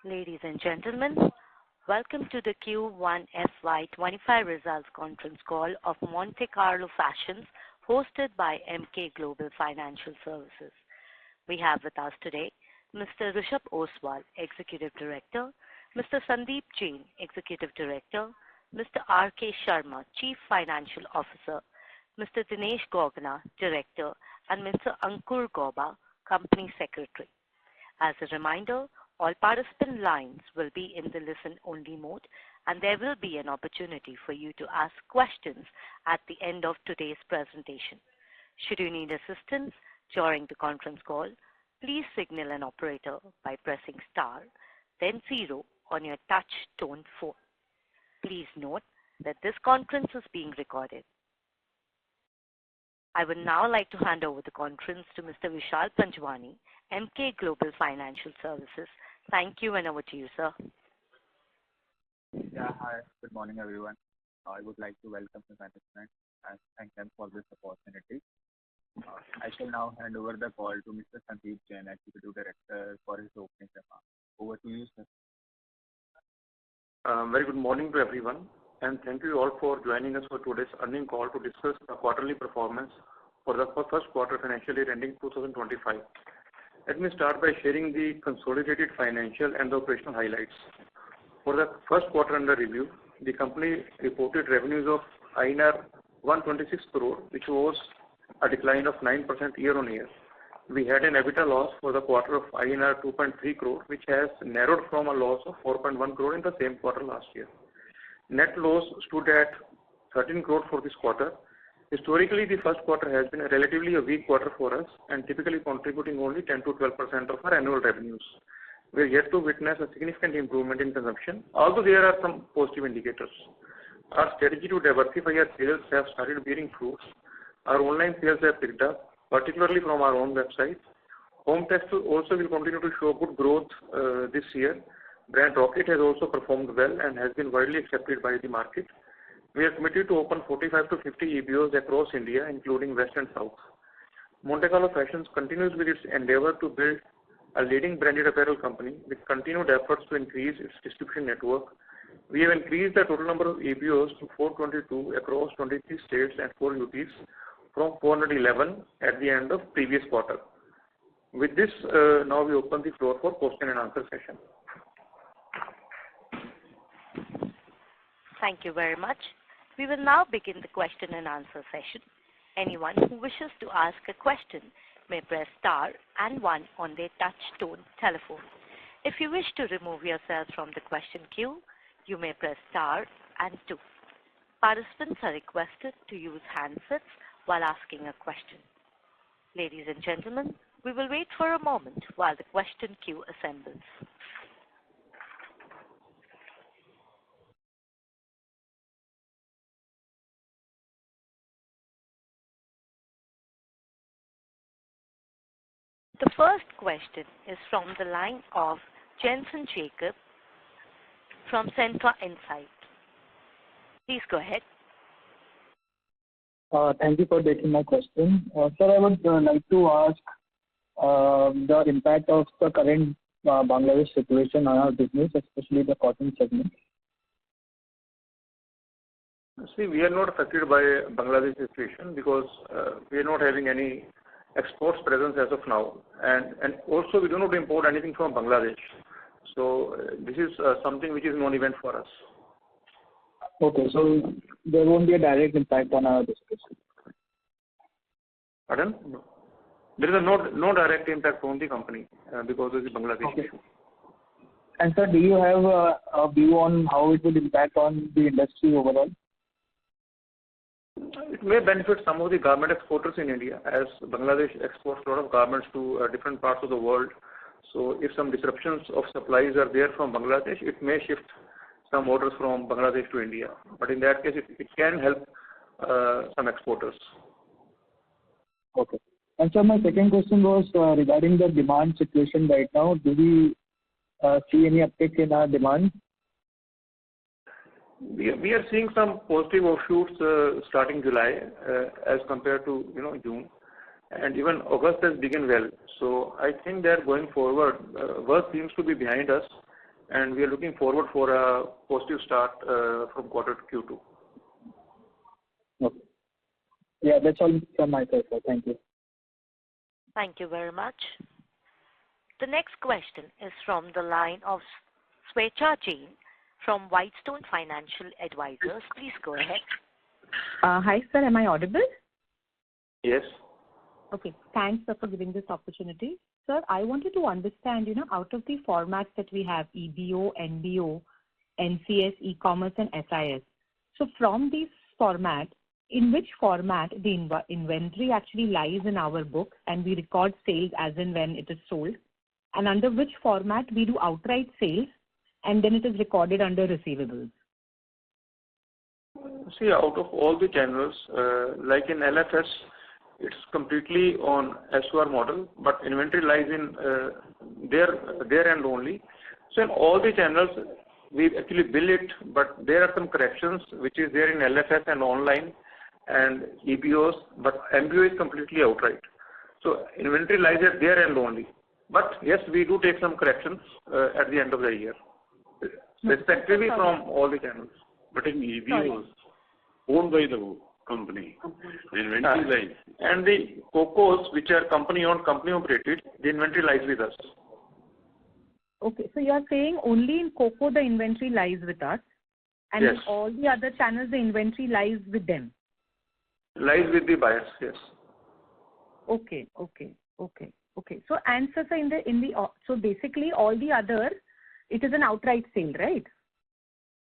Ladies and gentlemen, welcome to the Q1 FY25 results conference call of Monte Carlo Fashions, hosted by Emkay Global Financial Services. We have with us today Mr. Rishabh Oswal, Executive Director, Mr. Sandeep Jain, Executive Director, Mr. R.K. Sharma, Chief Financial Officer, Mr. Dinesh Gogna, Director, and Mr. Ankur Gauba, Company Secretary. As a reminder, all participant lines will be in the listen-only mode, and there will be an opportunity for you to ask questions at the end of today's presentation. Should you need assistance during the conference call, please signal an operator by pressing star, then 0 on your touch-tone phone. Please note that this conference is being recorded. I would now like to hand over the conference to Mr. Vishal Panjwani, Emkay Global Financial Services. Thank you, and over to you, sir. Yeah, hi. Good morning, everyone. I would like to welcome the management and thank them for this opportunity. I shall now hand over the call to Mr. Sandeep Jain, Executive Director, for his opening remarks. Over to you, sir. Very good morning to everyone, and thank you all for joining us for today's earnings call to discuss the quarterly performance for the first quarter financial year ending 2025. Let me start by sharing the consolidated financial and the operational highlights. For the first quarter under review, the company reported revenues of INR 126 crore, which was a decline of 9% year-on-year. We had an EBITDA loss for the quarter of INR 2.3 crore, which has narrowed from a loss of 4.1 crore in the same quarter last year. Net loss stood at 13 crore for this quarter. Historically, the first quarter has been a relatively weak quarter for us and typically contributing only 10 to 12% of our annual revenues. We are yet to witness a significant improvement in consumption, although there are some positive indicators. Our strategy to diversify our sales has started bearing fruits. Our online sales have picked up, particularly from our own website. Home textile also will continue to show good growth this year. Brand Rocket has also performed well and has been widely accepted by the market. We are committed to open 45 to 50 EBOs across India, including West and South. Monte Carlo Fashions continues with its endeavor to build a leading branded apparel company with continued efforts to increase its distribution network. We have increased the total number of EBOs to 422 across 23 states and 4 UTs from 411 at the end of previous quarter. With this, now we open the floor for question and answer session. Thank you very much. We will now begin the question and answer session. Anyone who wishes to ask a question may press star and 1 on their touch-tone telephone. If you wish to remove yourself from the question queue, you may press star and 2. Participants are requested to use handsets while asking a question. Ladies and gentlemen, we will wait for a moment while the question queue assembles. The first question is from the line of Jensen Jacob from Centra Insight. Please go ahead. Thank you for taking my question. Sir, I would like to ask the impact of the current Bangladesh situation on our business, especially the cotton segment. See, we are not affected by Bangladesh situation because we are not having any exports presence as of now, and also we do not import anything from Bangladesh. So this is something which is non-event for us. Okay, so there won't be a direct impact on our business. Pardon? No. There is no direct impact on the company because of the Bangladesh issue. And sir, do you have a view on how it will impact on the industry overall? It may benefit some of the garment exporters in India, as Bangladesh exports a lot of garments to different parts of the world. So if some disruptions of supplies are there from Bangladesh, it may shift some orders from Bangladesh to India. But in that case, it can help some exporters. Okay. And sir, my second question was regarding the demand situation right now. Do we see any uptick in our demand? We are seeing some positive offshoots starting July as compared to June, and even August has begun well. So I think that going forward, work seems to be behind us, and we are looking forward for a positive start from quarter to Q2. Okay. Yeah, that's all from my side, sir. Thank you. Thank you very much. The next question is from the line of Swecha Jain from Whitestone Financial Advisors. Please go ahead. Hi, sir. Am I audible? Yes. Okay. Thanks, sir, for giving this opportunity. Sir, I wanted to understand, out of the formats that we have, EBO, NBO, NCS, e-commerce, and SIS. So from these formats, in which format the inventory actually lies in our books and we record sales as and when it is sold, and under which format we do outright sales and then it is recorded under receivables? See, out of all the channels, like in LFS, it's completely on SOR model, but inventory lies in their end only. So in all the channels, we actually bill it, but there are some corrections which is there in LFS and online and EBOs, but MBO is completely outright. So inventory lies at their end only. But yes, we do take some corrections at the end of the year, respectively from all the channels. But in EBOs, owned by the company, the inventory lies. And the COCOs, which are company-owned, company-operated, the inventory lies with us. Okay, so you are saying only in COCO the inventory lies with us, and Yes. in all the other channels the inventory lies with them? Lies with the buyers, yes. Okay. So answer, sir, so basically all the other, it is an outright sale, right?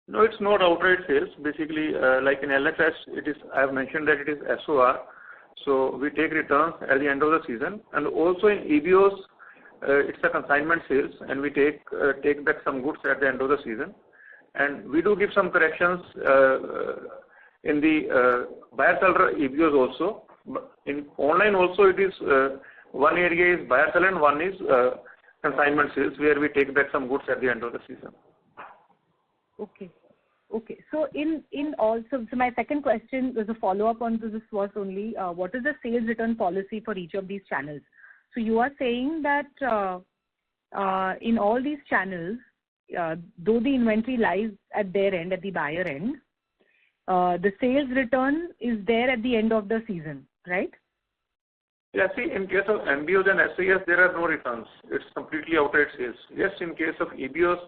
No, it's not outright sales. Basically, like in LFS, I have mentioned that it is SOR. So we take returns at the end of the season. And also in EBOs, it's a consignment sales, and we take back some goods at the end of the season. And we do give some corrections in the buyer-seller EBOs also. In online also, it is one area is buyer-seller and one is consignment sales, where we take back some goods at the end of the season. Okay. So so my second question was a follow-up on this was only what is the sales return policy for each of these channels? So you are saying that in all these channels, though the inventory lies at their end, at the buyer end, the sales return is there at the end of the season, right? Yeah, see, in case of MBOs and SIS, there are no returns. It's completely outright sales. Yes, in case of EBOs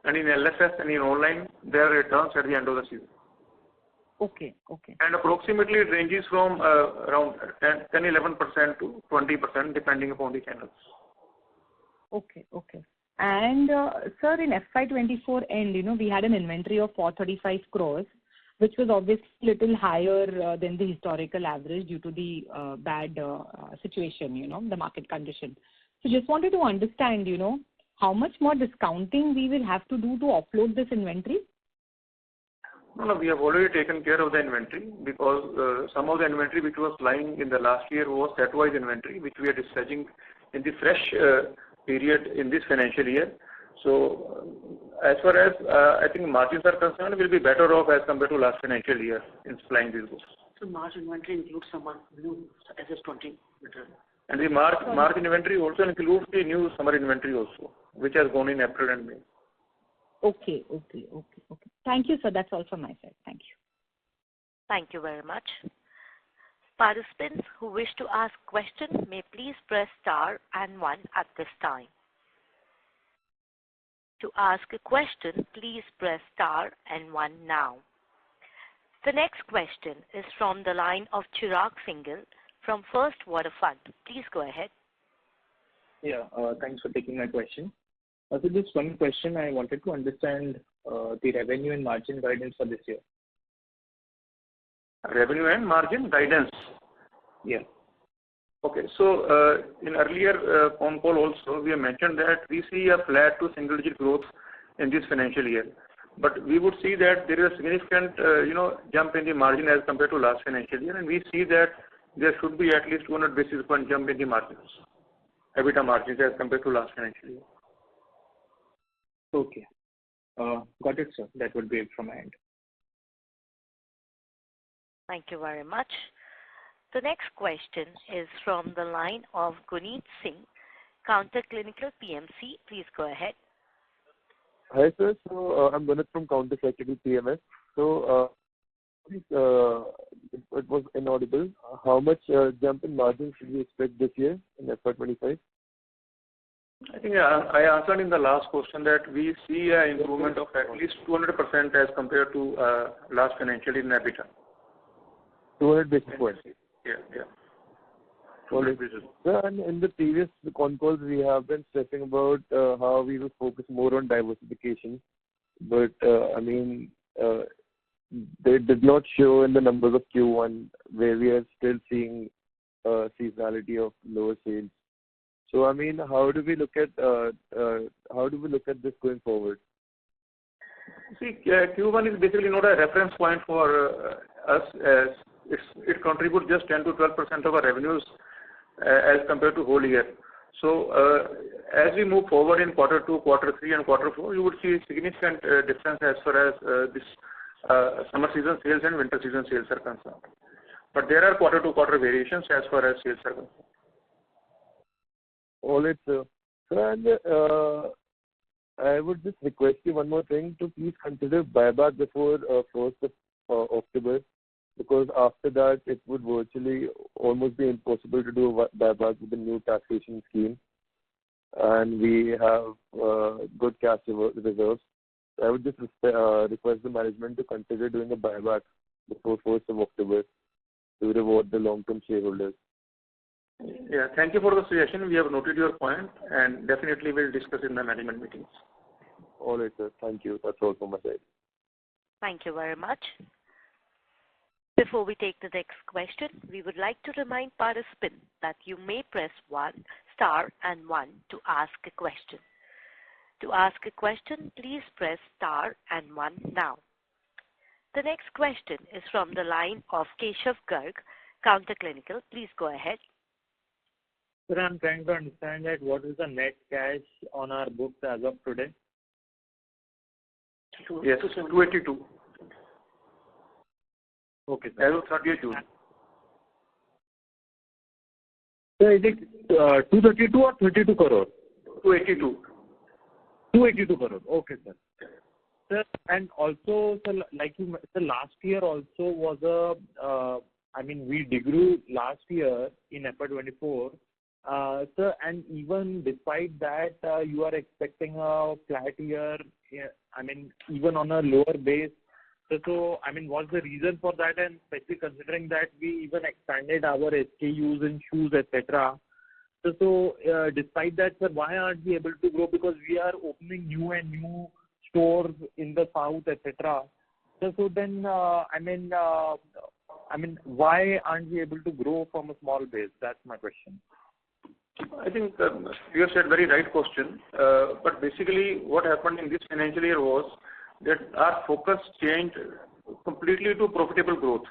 and in LFS and in online, there are returns at the end of the season. Okay. And approximately it ranges from around 10-11% to 20%, depending upon the channels. Okay. And sir, in FY24 end, we had an inventory of 435 crores, which was obviously a little higher than the historical average due to the bad situation, the market condition. So just wanted to understand, how much more discounting we will have to do to offload this inventory? No, we have already taken care of the inventory because some of the inventory which was lying in the last year was set-wise inventory, which we are discharging in the fresh period in this financial year. So as far as I think margins are concerned, we'll be better off as compared to last financial year in supplying these goods. So March inventory includes some new SS20 material. And the March inventory also includes the new summer inventory also, which has gone in April and May. Okay. Thank you, sir. That's all from my side. Thank you. Thank you very much. Participants who wish to ask questions may please press star and 1 at this time. To ask a question, please press star and 1 now. The next question is from the line of Chirag Singhal from First Water Fund. Please go ahead. Yeah, thanks for taking my question. So just one question, I wanted to understand the revenue and margin guidance for this year. Revenue and margin guidance? Yeah. Okay, so in earlier phone call also, we have mentioned that we see a flat to single-digit growth in this financial year. But we would see that there is a significant, jump in the margin as compared to last financial year, and we see that there should be at least 200 basis point jump in the margins, EBITDA margins as compared to last financial year. Okay. Got it, sir. That would be it from my end. Thank you very much. The next question is from the line of Guneet Singh, Counter Clinical PMC. Please go ahead. Hi, sir. So I'm Gunit from Counter-Cyclical PMS. So it was inaudible. How much jump in margins should we expect this year in FY25? I think I answered in the last question that we see an improvement of at least 200% as compared to last financial year in EBITDA. 200 basis points. Yeah. Sir, and in the previous con calls, we have been stressing about how we will focus more on diversification. But, they did not show in the numbers of Q1 where we are still seeing seasonality of lower sales. So, how do we look at this going forward? See, Q1 is basically not a reference point for us, as it contributes just 10 to 12% of our revenues as compared to whole year. So, as we move forward in quarter 2, quarter 3, and quarter 4, you would see significant difference as far as this summer season sales and winter season sales are concerned. But there are quarter to quarter variations as far as sales are concerned. All right, sir. Sir, and I would just request you one more thing to please consider buyback before 1st of October, because after that it would virtually almost be impossible to do a buyback with the new taxation scheme, and we have good cash reserves. I would just request the management to consider doing a buyback before 1st of October to reward the long-term shareholders. Yeah, thank you for the suggestion. We have noted your point, and definitely we'll discuss in the management meetings. All right, sir. Thank you. That's all from my side. Thank you very much. Before we take the next question, we would like to remind participants that you may press star and 1 to ask a question. To ask a question, please press star and 1 now. The next question is from the line of Keshav Garg, Counter Clinical. Please go ahead. Sir, I'm trying to understand that what is the net cash on our books as of today? Yes, 282. Okay, sir. As of 30th June. So is it 232 or 32 crore? 282. 282 crore. Okay, sir. Sir, and also, sir, like you said, last year also was we degrew last year in FY24. Sir, and even despite that, you are expecting a flat year, even on a lower base. So, what's the reason for that? And especially considering that we even expanded our SKUs in shoes, etc. So, despite that, sir, why aren't we able to grow? Because we are opening new stores in the south, etc. So then, why aren't we able to grow from a small base? That's my question. I think you have said very right question. But basically, what happened in this financial year was that our focus changed completely to profitable growth.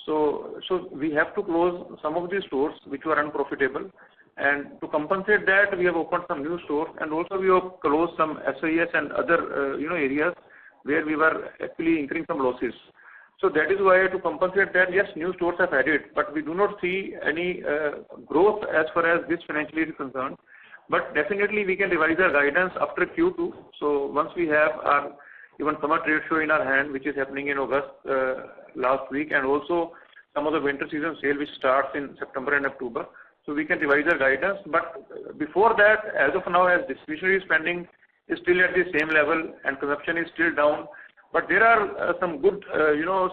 So we have to close some of these stores which were unprofitable, and to compensate that, we have opened some new stores, and also we have closed some SIS and other areas where we were actually incurring some losses. So that is why, to compensate that, yes, new stores have added, but we do not see any growth as far as this financial year is concerned. But definitely we can revise our guidance after Q2. So once we have our even summer trade show in our hand, which is happening in August last week, and also some of the winter season sale which starts in September and October. So we can revise our guidance. But before that, as of now, as discretionary spending is still at the same level and consumption is still down, but there are some good,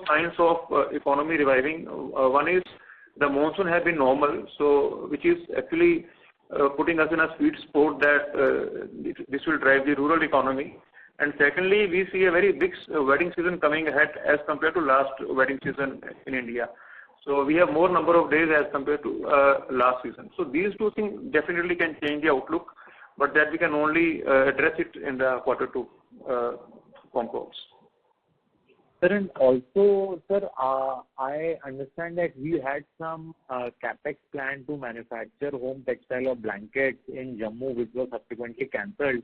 signs of economy reviving. One is the monsoon has been normal, so which is actually putting us in a sweet spot that this will drive the rural economy. And secondly, we see a very big wedding season coming ahead as compared to last wedding season in India. So we have more number of days as compared to last season. So these two things definitely can change the outlook, but that we can only address it in the quarter 2 phone calls. Sir, and also, sir, I understand that we had some capex plan to manufacture home textile or blankets in Jammu, which was subsequently cancelled.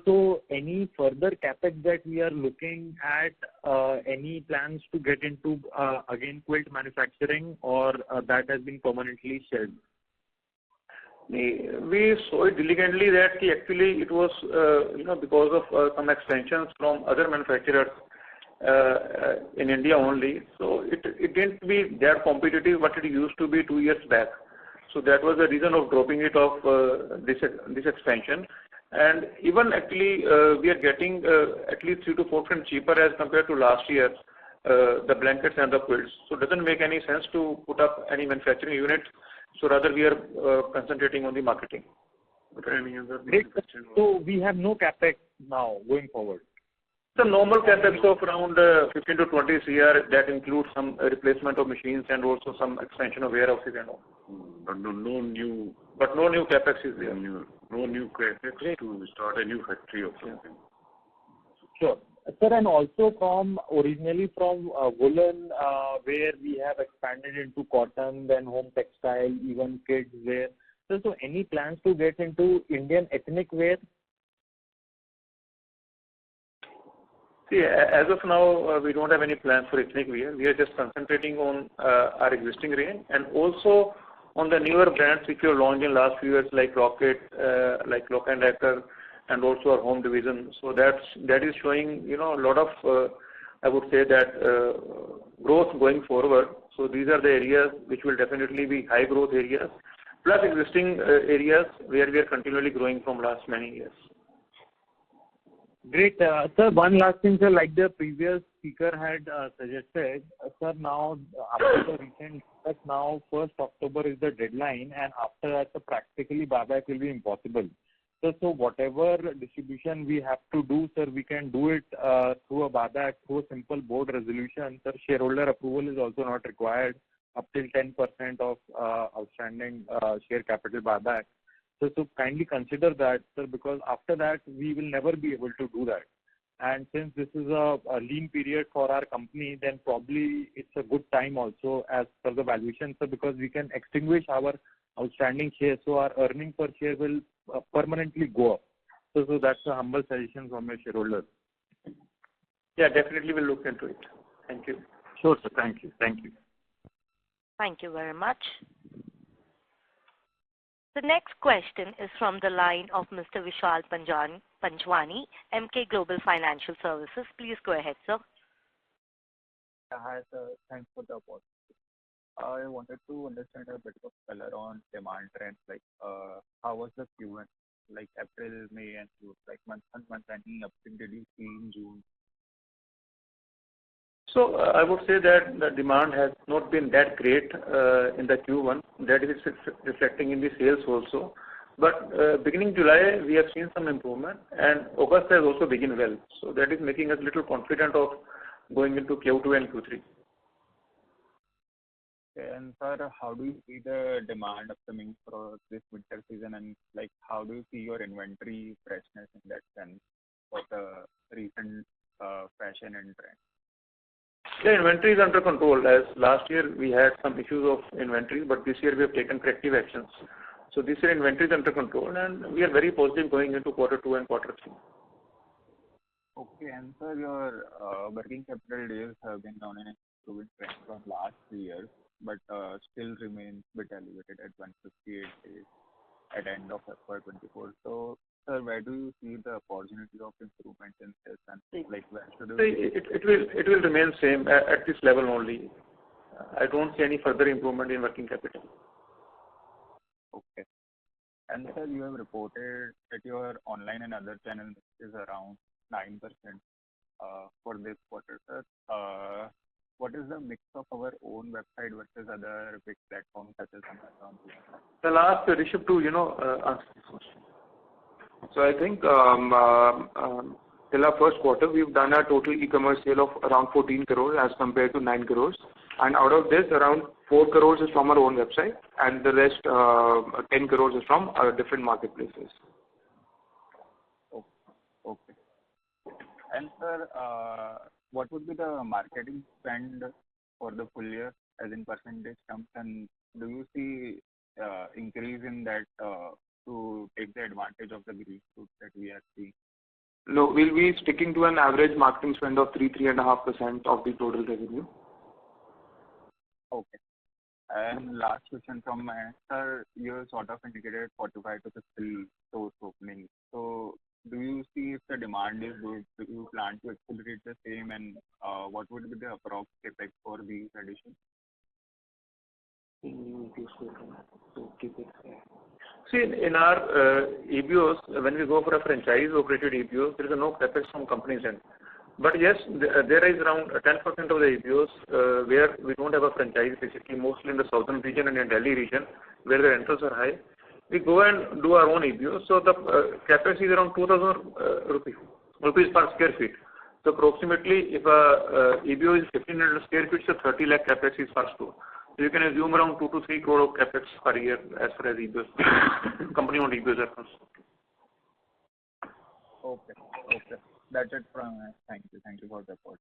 So any further capex that we are looking at, any plans to get into again quilt manufacturing, or that has been permanently shelved? We saw it diligently that actually it was because of some extensions from other manufacturers in India only. So it didn't be that competitive what it used to be 2 years back. So that was the reason of dropping it off this expansion. And even actually we are getting at least 3 to 4% cheaper as compared to last year, the blankets and the quilts. So it doesn't make any sense to put up any manufacturing unit. So rather we are concentrating on the marketing. So we have no capex now going forward. The normal capex of around 15 to 20 CR that includes some replacement of machines and also some expansion of warehouses and all. But no new capex is there. No new capex to start a new factory or something. Sure. Sir, and also originally from woolen, where we have expanded into cotton, then home textile, even kids wear. So any plans to get into Indian ethnic wear? See, as of now, we don't have any plans for ethnic wear. We are just concentrating on our existing range and also on the newer brands which we have launched in last few years, like Rocket, like Lock and Decker, and also our home division. So that is showing a lot of I would say that growth going forward. So these are the areas which will definitely be high growth areas, plus existing areas where we are continually growing from last many years. Great. Sir, one last thing, sir, like the previous speaker had suggested, sir, now after the recent effect, now 1st October is the deadline, and after that, the practically buyback will be impossible. So whatever distribution we have to do, sir, we can do it through a buyback, through a simple board resolution. Sir, shareholder approval is also not required up till 10% of outstanding share capital buyback. So kindly consider that, sir, because after that, we will never be able to do that. And since this is a lean period for our company, then probably it's a good time also as per the valuation, sir, because we can extinguish our outstanding shares, so our earning per share will permanently go up. So that's a humble suggestion from your shareholders. Yeah, definitely we'll look into it. Thank you. Sure, sir. Thank you. Thank you. Thank you very much. The next question is from the line of Mr. Vishal Panjwani, MK Global Financial Services. Please go ahead, sir. Hi, sir. Thanks for the opportunity. I wanted to understand a bit of color on demand trends, like how was the Q1, like April, May, and June, like month on month, any uptick did you see in June? So I would say that the demand has not been that great in the Q1. That is reflecting in the sales also. But beginning July, we have seen some improvement, and August has also begun well. So that is making us a little confident of going into Q2 and Q3. Okay, and sir, how do you see the demand upcoming for this winter season, and like how do you see your inventory freshness in that sense for the recent fashion and trend? The inventory is under control. As last year we had some issues of inventory, but this year we have taken corrective actions. So this year inventory is under control, and we are very positive going into Q2 and Q3. Okay, and sir, your working capital days have been on an improving trend from last 3 years, but still remains a bit elevated at 158 days at end of FY24. So, sir, where do you see the opportunity of improvement in this, and like where should you? It will remain same at this level only. I don't see any further improvement in working capital. Okay. And sir, you have reported that your online and other channels is around 9% for this quarter, sir. What is the mix of our own website versus other big platforms such as Amazon? The last Rishabh to answer this question. So I think till our first quarter, we've done a total e-commerce sale of around 14 crores as compared to 9 crores. And out of this, around 4 crores is from our own website, and the rest 10 crores is from our different marketplaces. Okay. And sir, what would be the marketing spend for the full year as in percentage terms, and do you see increase in that to take the advantage of the green shoots that we are seeing? No, we'll be sticking to an average marketing spend of 3.5% of the total revenue. Okay. And last question from my end, sir, you sort of indicated 45 to 50 stores opening. So do you see if the demand is good, do you plan to accelerate the same, and what would be the approx CapEx for these additions? See, in our EBOs, when we go for a franchise-operated EBOs, there is no CapEx from company's end. But yes, there is around 10% of the EBOs where we don't have a franchise, basically mostly in the southern region and in Delhi region, where the rentals are high. We go and do our own EBOs. So the CapEx is around 2,000 rupees per square feet. So approximately, if a EBO is 1,500 square feet, so 30 lakh CapEx is per store. So you can assume around 2 to 3 crore of CapEx per year as far as EBOs, company-owned EBOs are concerned. Okay. That's it from me. Thank you. Thank you for the report.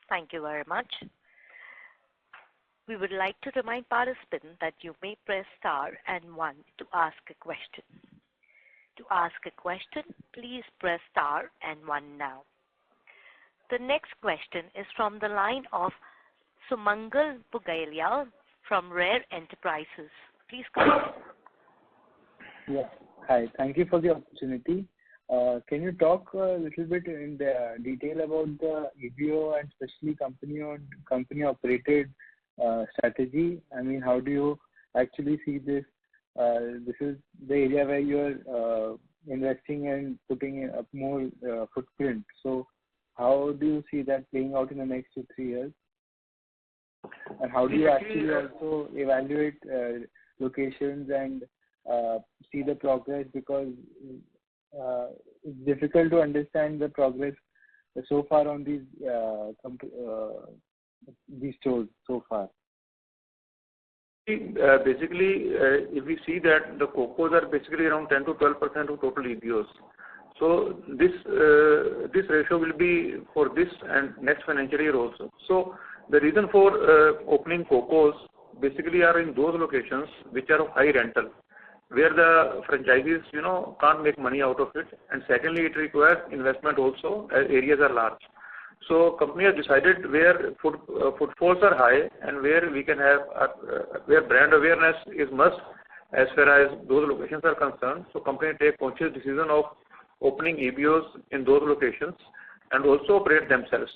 Thank you very much. We would like to remind participants that you may press star and 1 to ask a question. To ask a question, please press star and 1 now. The next question is from the line of Sumangal Pugalia from Rare Enterprises. Please go ahead. Yeah. Hi. Thank you for the opportunity. Can you talk a little bit in the detail about the EBO and especially company-operated strategy? I mean, how do you actually see this? This is the area where you're investing and putting up more footprint. So how do you see that playing out in the next 2-3 years? And how do you actually also evaluate locations and see the progress? Because it's difficult to understand the progress so far on these stores so far. Basically, if we see that the COCOs are basically around 10 to 12% of total EBOs. So this ratio will be for this and next financial year also. So the reason for opening COCOs basically are in those locations which are of high rental, where the franchisees, can't make money out of it. And secondly, it requires investment also, as areas are large. So company has decided where footfalls are high and where we can have, where brand awareness is must as far as those locations are concerned. So company take conscious decision of opening EBOs in those locations and also operate themselves.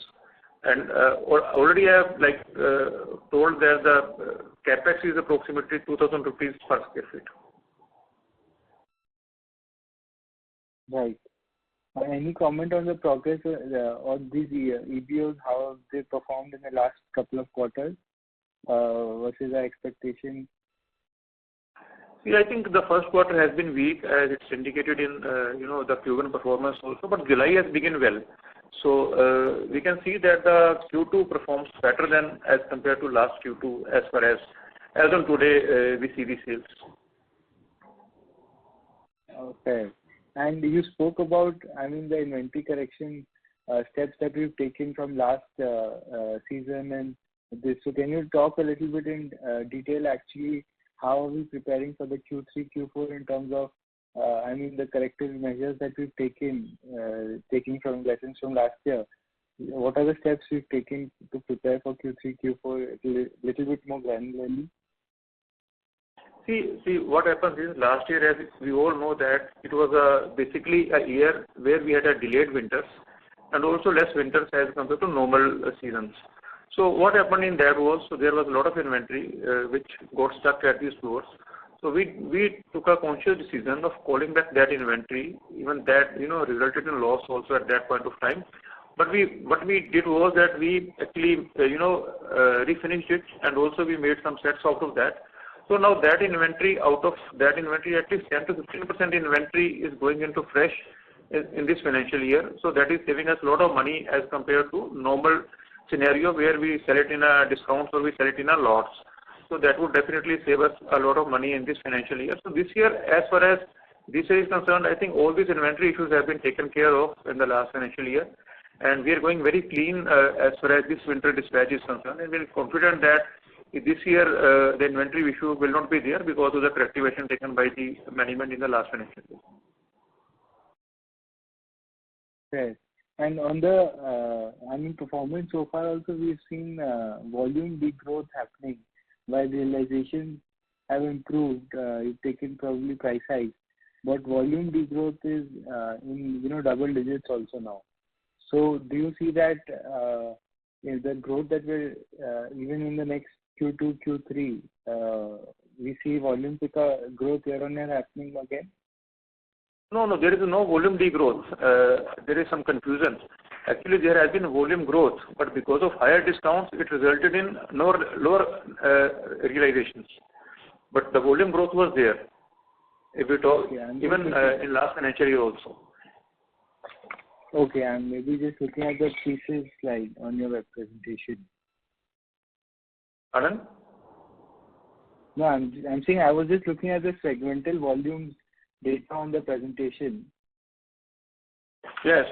And already I have told that the capex is approximately 2,000 rupees per square feet. Right. Any comment on the progress on these EBOs, how they performed in the last couple of quarters versus our expectation? See, I think the first quarter has been weak, as it's indicated in the Q1 performance also, but July has begun well. So we can see that the Q2 performs better than as compared to last Q2 as far as on today we see the sales. Okay. And you spoke about, the inventory correction steps that we've taken from last season and this. So can you talk a little bit in detail actually how are we preparing for the Q3, Q4 in terms of, the corrective measures that we've taken, taking from lessons from last year? What are the steps we've taken to prepare for Q3, Q4 a little bit more granularly? See, what happens is last year, as we all know, that it was basically a year where we had a delayed winters and also less winters as compared to normal seasons. So what happened in that was, so there was a lot of inventory which got stuck at these stores. So we took a conscious decision of calling back that inventory, even that resulted in loss also at that point of time. But what we did was that we actually refinished it and also we made some sets out of that. So now that inventory, out of that inventory, at least 10 to 15% inventory is going into fresh in this financial year. So that is saving us a lot of money as compared to normal scenario where we sell it in a discount or we sell it in a lots. So that would definitely save us a lot of money in this financial year. So this year, as far as this year is concerned, I think all these inventory issues have been taken care of in the last financial year. And we are going very clean as far as this winter dispatch is concerned. And we are confident that this year the inventory issue will not be there because of the corrective action taken by the management in the last financial year. Okay. And on the performance so far also we've seen volume degrowth happening. while realizations have improved, you've taken probably price hikes, but volume degrowth is in double digits also now. So do you see that the growth that we're even in the next Q2, Q3, we see volume growth year-on-year happening again? No, there is no volume degrowth. There is some confusion. Actually, there has been volume growth, but because of higher discounts, it resulted in lower realizations. But the volume growth was there. If we talk, even in last financial year also. Okay, I'm maybe just looking at the thesis slide on your web presentation. Pardon? No, I'm saying I was just looking at the segmental volumes data on the presentation. Yes.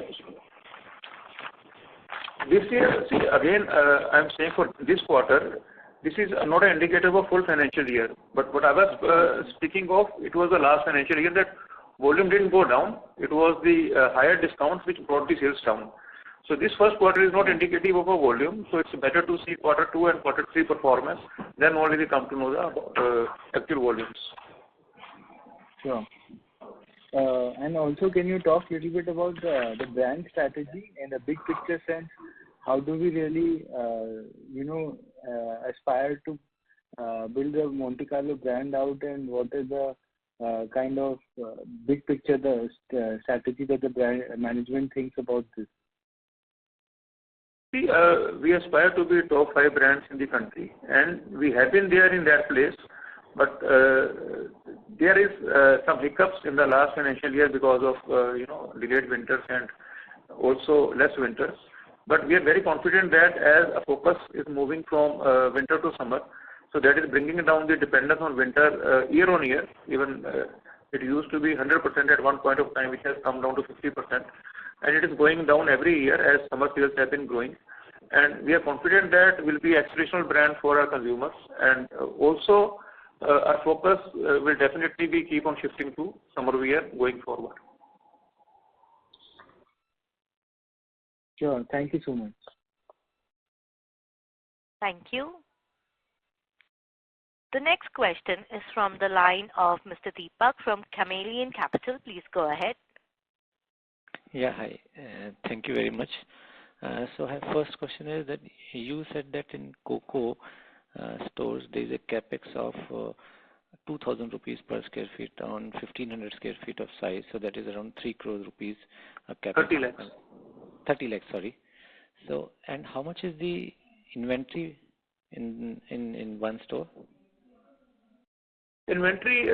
This year, see again, I'm saying for this quarter, this is not an indicator of full financial year. But what I was speaking of, it was the last financial year that volume didn't go down. It was the higher discounts which brought the sales down. So this first quarter is not indicative of a volume. So it's better to see quarter 2 and quarter 3 performance. Then only we come to know the actual volumes. Sure. And also, can you talk a little bit about the brand strategy in a big picture sense? How do we really, aspire to build the Monte Carlo brand out, and what is the kind of big picture, the strategy that the brand management thinks about this? See, we aspire to be top 5 brands in the country, and we have been there in that place. But there is some hiccups in the last financial year because of delayed winters and also less winters. But we are very confident that as a focus is moving from winter to summer, so that is bringing down the dependence on winter year on year. Even it used to be 100% at one point of time, which has come down to 50%, and it is going down every year as summer sales have been growing. And we are confident that will be aspirational brand for our consumers, and also our focus will definitely be keep on shifting to summer wear going forward. Sure. Thank you so much. Thank you. The next question is from the line of Mr. Deepak from Chameleon Capital. Please go ahead. Yeah, hi. Thank you very much. So my first question is that you said that in COCO stores there is a capex of 2,000 rupees per square feet on 1,500 square feet of size. So that is around 3 crore rupees capex. 30 lakhs. 30 lakhs, sorry. So, and how much is the inventory in one store? Inventory,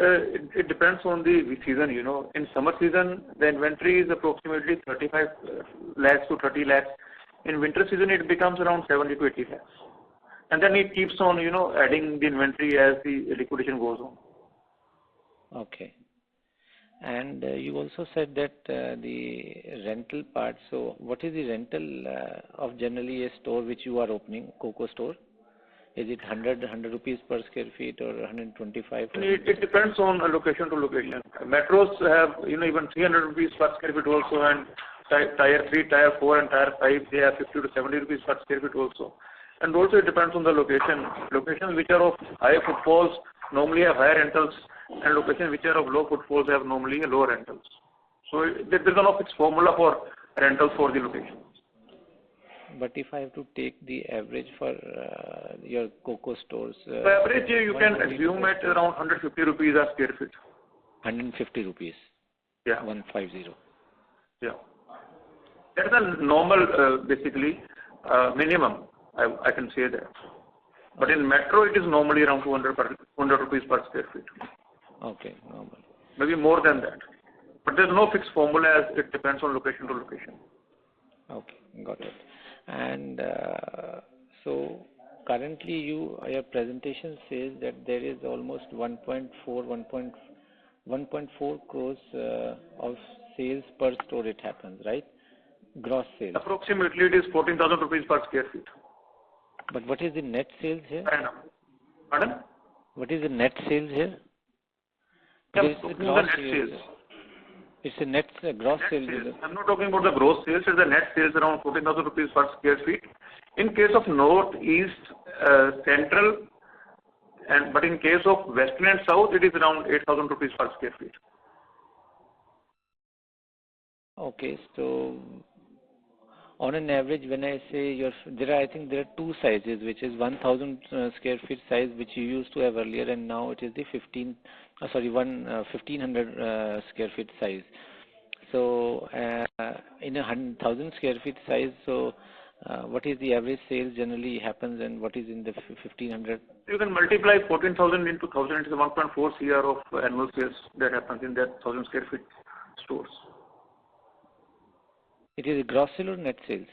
it depends on the season, In summer season, the inventory is approximately 35 lakhs to 30 lakhs. In winter season, it becomes around 70 to 80 lakhs. And then it keeps on, adding the inventory as the liquidation goes on. Okay. And you also said that the rental part, so what is the rental of generally a store which you are opening, COCO store? Is it 100 rupees per square feet or 125? It depends on location to location. Metros have, even 300 rupees per square feet also, and tier 3, tier 4 and tier 5, they have 50 to 70 rupees per square feet also. And also it depends on the location. Locations which are of high footfalls normally have higher rentals, and locations which are of low footfalls have normally lower rentals. So there is no fixed formula for rentals for the location. But if I have to take the average for your COCO stores... The average you can assume at around 150 rupees a square feet. 150 rupees? Yeah. 150. Yeah. That is a normal, basically, minimum, I can say that. But in metro, it is normally around 200 rupees per square feet. Okay, normal. Maybe more than that. But there is no fixed formula as it depends on location to location. Okay, got it. And so currently your presentation says that there is almost 1.4 crores of sales per store it happens, right? Gross sales. Approximately it is 14,000 rupees per square feet. But what is the net sales here? Pardon? What is the net sales here? Yeah, the net sales. It's a net gross sales. I'm not talking about the gross sales. It's the net sales around 14,000 rupees per square feet. In case of north, east, central, But in case of Western and South, it is around 8,000 rupees per square feet. Okay, so on an average, when I say I think there are two sizes, which is 1,000 square feet size, which you used to have earlier, and now it is the 1,500 square feet size. So in a 1,000 square feet size, so what is the average sales generally happens, and what is in the 1,500? You can multiply 14,000 into 1,000, it is 1.4 CR of annual sales that happens in that 1,000 square feet stores. It is gross sale or net sales?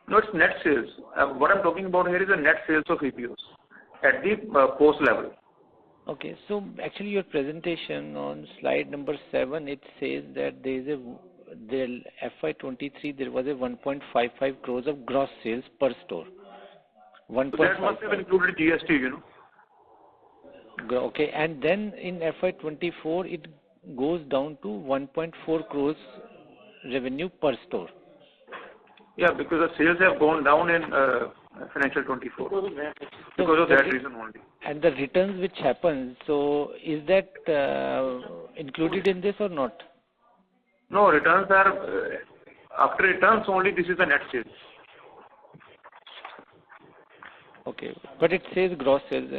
No, it's net sales. What I'm talking about here is the net sales of EBOs at the post level. Okay, so actually your presentation on slide number 7, it says that the FY23 there was a 1.55 crores of gross sales per store. So that must have included GST, Okay, and then in FY24 it goes down to 1.4 crores revenue per store. Yeah, because the sales have gone down in financial 24 because of that reason only. And the returns which happens, so is that included in this or not? No, returns are after returns only. This is the net sales. Okay, but it says gross sales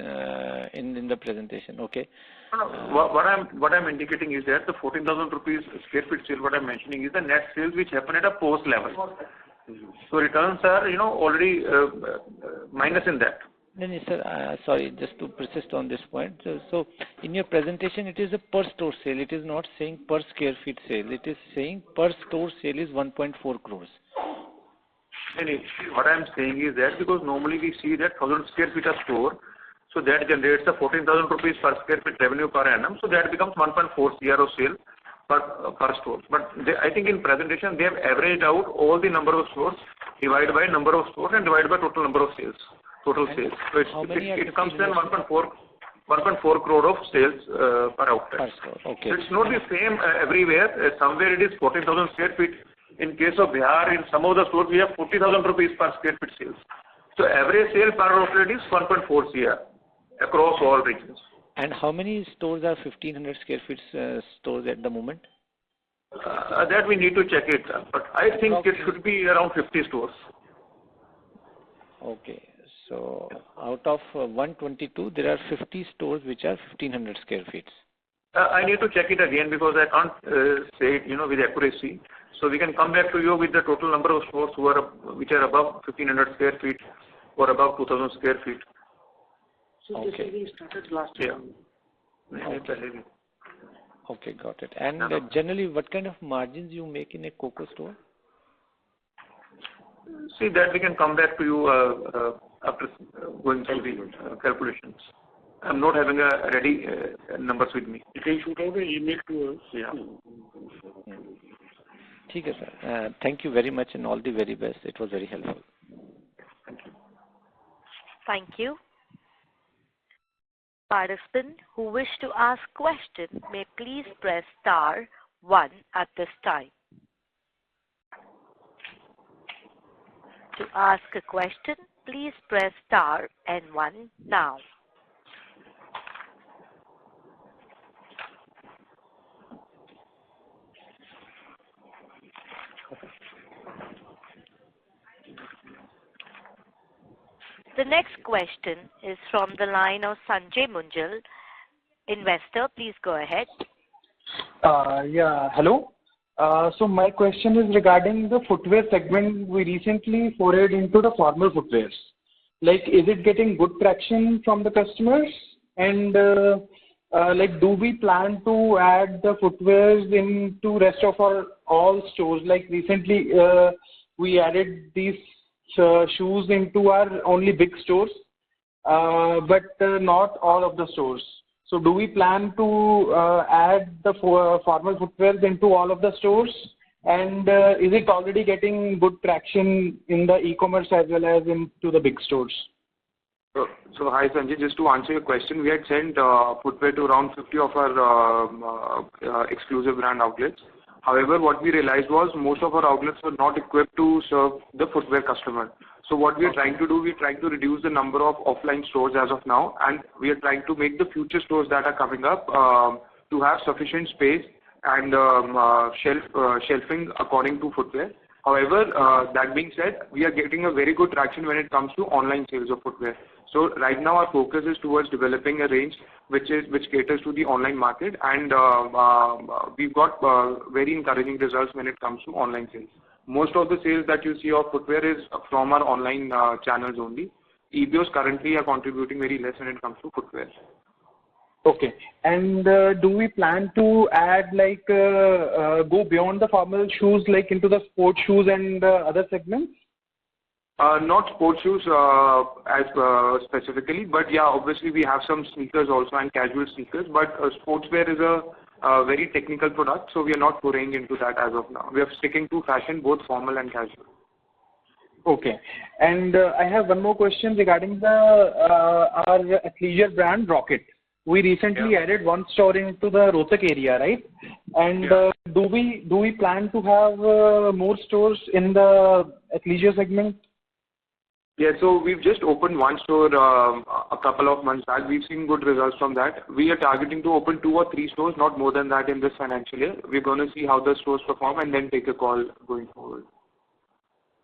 in the presentation. Okay. What I'm indicating is that the 14,000 rupees square feet sale, what I'm mentioning is the net sales which happen at a post level. So returns are, already minus in that. No, sir, sorry, just to persist on this point. So in your presentation, it is a per store sale. It is not saying per square feet sale. It is saying per store sale is 1.4 crores. What I'm saying is that because normally we see that 1,000 square feet of store, so that generates a 14,000 rupees per square feet revenue per annum. So that becomes 1.4 CR of sale per store. But I think in presentation they have averaged out all the number of stores, divided by number of stores and divided by total number of sales, total sales. So it comes in 1.4 crore of sales per outlet. Okay. So it's not the same everywhere. Somewhere it is 14,000 square feet. In case of Bihar, in some of the stores we have 40,000 rupees per square feet sales. So average sale per outlet is 1.4 CR across all regions. And how many stores are 1,500 square feet stores at the moment? That we need to check it, but I think it should be around 50 stores. Okay, so out of 122, there are 50 stores which are 1,500 square feet. I need to check it again because I can't say it, with accuracy. So we can come back to you with the total number of stores which are above 1,500 square feet or above 2,000 square feet. So this we started last year. Okay, got it. And generally, what kind of margins you make in a cocoa store? See, that we can come back to you after going through the calculations. I'm not having a ready numbers with me. You can shoot out an email to us. Yeah. Okay, sir. Thank you very much and all the very best. It was very helpful. Thank you. Thank you. Participants who wish to ask questions may please press star 1 at this time. To ask a question, please press star and 1 now. The next question is from the line of Sanjay Munjal, investor. Please go ahead. Yeah, hello. So my question is regarding the footwear segment. We recently forayed into the formal footwears. Like, is it getting good traction from the customers? And do we plan to add the footwears into rest of our all stores? Like recently, we added these shoes into our only big stores, but not all of the stores. So do we plan to add the formal footwear into all of the stores? And is it already getting good traction in the e-commerce as well as into the big stores? So hi Sanjay, just to answer your question, we had sent footwear to around 50 of our exclusive brand outlets. However, what we realized was most of our outlets were not equipped to serve the footwear customer. So what we are trying to do, we are trying to reduce the number of offline stores as of now, and we are trying to make the future stores that are coming up to have sufficient space and shelving according to footwear. However, that being said, we are getting a very good traction when it comes to online sales of footwear. So right now our focus is towards developing a range which caters to the online market, and we've got very encouraging results when it comes to online sales. Most of the sales that you see of footwear is from our online channels only. EBOs currently are contributing very less when it comes to footwear. Okay. And do we plan to add go beyond the formal shoes into the sports shoes and other segments? Not sports shoes as specifically, but yeah, obviously we have some sneakers also and casual sneakers, but sportswear is a very technical product, so we are not foraying into that as of now. We are sticking to fashion, both formal and casual. Okay. And I have one more question regarding our athleisure brand, Rocket. We recently added one store into the Rohtak area, right? And do we plan to have more stores in the athleisure segment? Yeah, so we've just opened one store a couple of months back. We've seen good results from that. We are targeting to open 2 or 3 stores, not more than that in this financial year. We're going to see how the stores perform and then take a call going forward.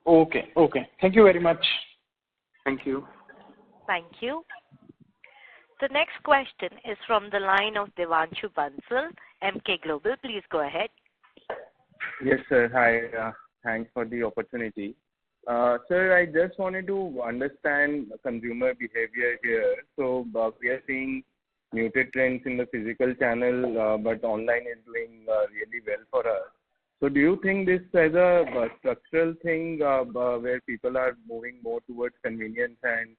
Okay, okay. Thank you very much. Thank you. Thank you. The next question is from the line of Devanshu Bansal, MK Global. Please go ahead. Yes, sir. Hi. Thanks for the opportunity. Sir, I just wanted to understand consumer behavior here. So we are seeing muted trends in the physical channel, but online is doing really well for us. So do you think this as a structural thing where people are moving more towards convenience and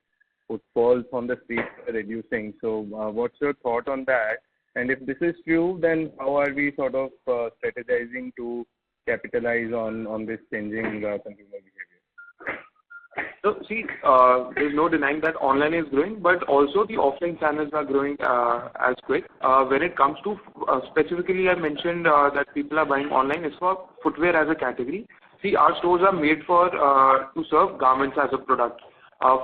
footfalls on the streets are reducing? So what's your thought on that? And if this is true, then how are we sort of strategizing to capitalize on this changing consumer behavior? So see, there's no denying that online is growing, but also the offline channels are growing as quick. When it comes to specifically, I mentioned that people are buying online. It's for footwear as a category. See, our stores are made for to serve garments as a product.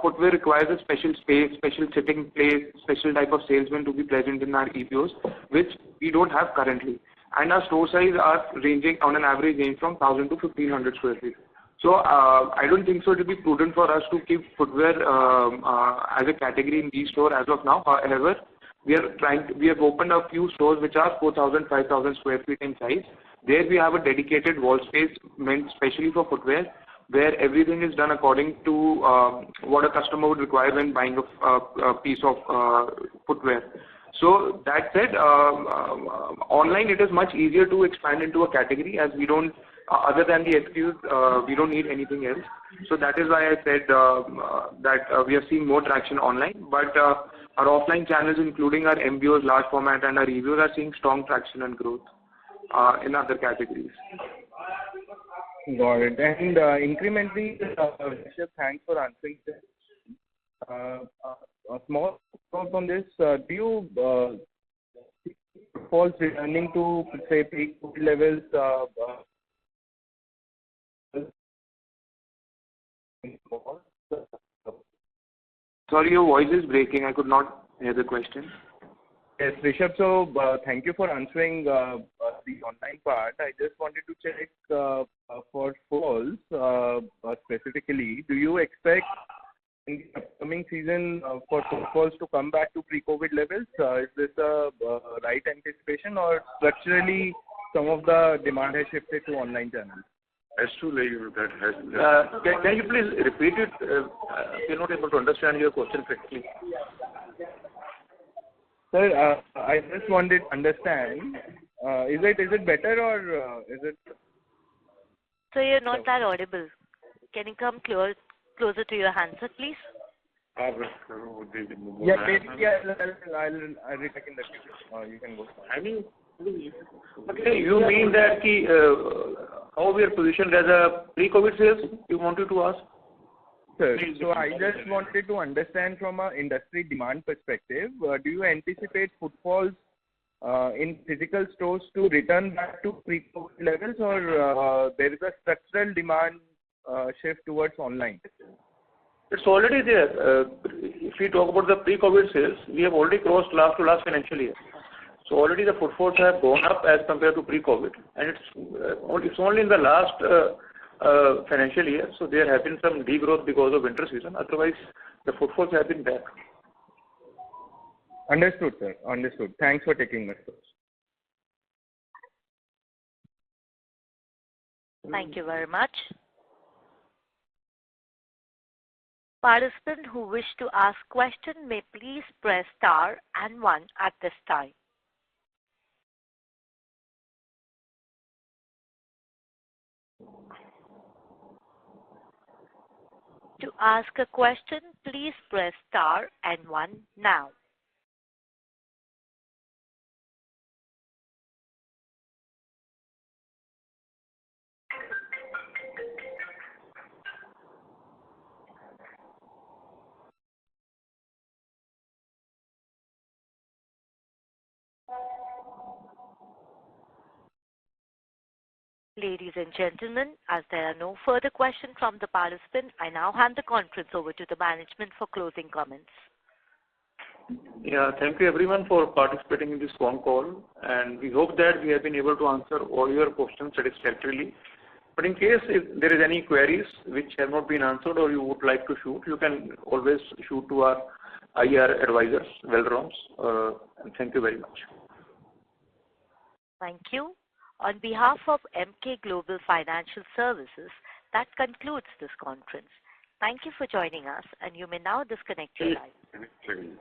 Footwear requires a special space, special sitting place, special type of salesman to be present in our EBOs, which we don't have currently. And our store size are ranging on an average range from 1,000 to 1,500 square feet. So I don't think so it will be prudent for us to keep footwear as a category in these stores as of now. However, we have opened a few stores which are 4,000, 5,000 square feet in size. There we have a dedicated wall space meant specially for footwear, where everything is done according to what a customer would require when buying a piece of footwear. So that said, online it is much easier to expand into a category, as we don't, other than the SKUs, we don't need anything else. So that is why I said that we are seeing more traction online. But our offline channels, including our MBOs, large format, and our EBOs, are seeing strong traction and growth in other categories. Got it. And incrementally, Rishabh, thanks for answering this. A small thought on this. Do you footfalls returning to, say, pre-COVID levels? Sorry, your voice is breaking. I could not hear the question. Yes, Rishabh. So thank you for answering the online part. I just wanted to check for falls specifically. Do you expect in the upcoming season for footfalls to come back to pre-COVID levels? Is this a right anticipation, or structurally some of the demand has shifted to online channels? As to that has. Can you please repeat it? We're not able to understand your question correctly. Sir, I just wanted to understand, is it better or is it? So you're not that audible. Can you come closer to your handset, please? Yeah, basically I'll retake in the queue. You can go. I mean, okay, you mean that how we are positioned as a pre-COVID sales, you wanted to ask? Sir, so I just wanted to understand from an industry demand perspective, do you anticipate footfalls in physical stores to return back to pre-COVID levels, or there is a structural demand shift towards online? It's already there. If we talk about the pre-COVID sales, we have already crossed last financial year. So already the footfalls have gone up as compared to pre-COVID, and it's only in the last financial year. So there have been some degrowth because of winter season. Otherwise, the footfalls have been back. Understood, sir. Understood. Thanks for taking my question. Thank you very much. Participants who wish to ask question may please press star and 1 at this time. To ask a question, please press star and 1 now. Ladies and gentlemen, as there are no further questions from the participant, I now hand the conference over to the management for closing comments. Yeah, thank you everyone for participating in this phone call, and we hope that we have been able to answer all your questions satisfactorily. But in case if there is any queries which have not been answered or you would like to shoot, you can always shoot to our IR advisors, Velrons. And thank you very much. Thank you. On behalf of MK Global Financial Services, that concludes this conference. Thank you for joining us, and you may now disconnect your line.